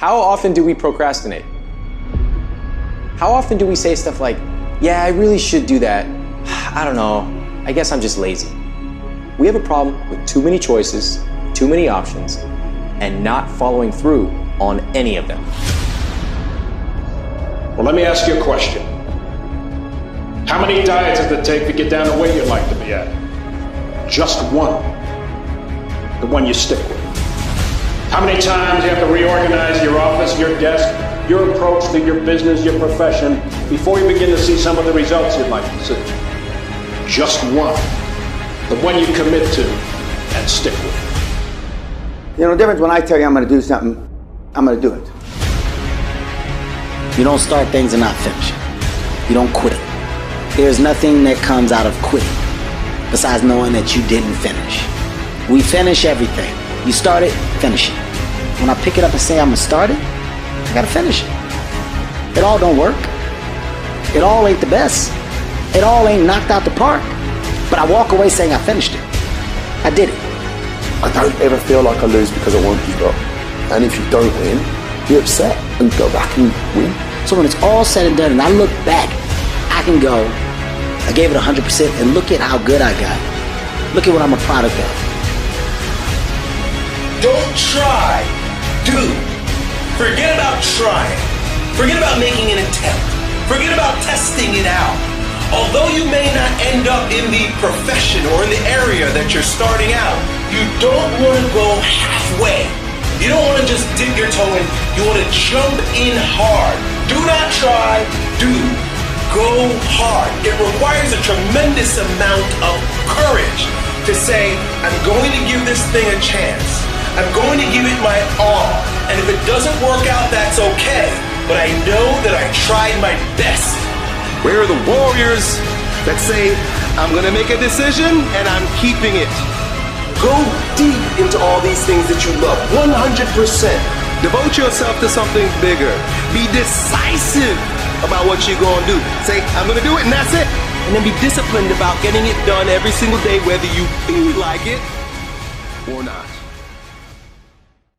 How often do we procrastinate? How often do we say stuff like, yeah, I really should do that. I don't know. I guess I'm just lazy. We have a problem with too many choices, too many options, and not following through on any of them. Well, let me ask you a question. How many diets does it take to get down to where you'd like to be at? Just one. The one you stick with. How many times you have to reorganize your office, your desk, your approach to your business, your profession, before you begin to see some of the results you'd like to see? Just one. The one you commit to and stick with. You know the difference when I tell you I'm going to do something, I'm going to do it. You don't start things and not finish it. You don't quit. There's nothing that comes out of quitting besides knowing that you didn't finish. We finish everything. You start it, finish it. When I pick it up and say I'm going to start it, I got to finish it. It all don't work. It all ain't the best. It all ain't knocked out the park. But I walk away saying I finished it. I did it. I don't ever feel like I lose because I won't give up. And if you don't win, be upset and go back and win. So when it's all said and done and I look back, I can go, I gave it 100% and look at how good I got. Look at what I'm a product of. Don't try, do. Forget about trying. Forget about making an attempt. Forget about testing it out. Although you may not end up in the profession or in the area that you're starting out, you don't want to go halfway. You don't want to just dip your toe in. You want to jump in hard. Do not try, do. Go hard. It requires a tremendous amount of courage to say, I'm going to give this thing a chance. I'm going to give it my all. And if it doesn't work out, that's okay. But I know that I tried my best. Where are the warriors that say, I'm going to make a decision and I'm keeping it? Go deep into all these things that you love, 100%. Devote yourself to something bigger. Be decisive about what you're going to do. Say, I'm going to do it and that's it. And then be disciplined about getting it done every single day, whether you feel like it or not.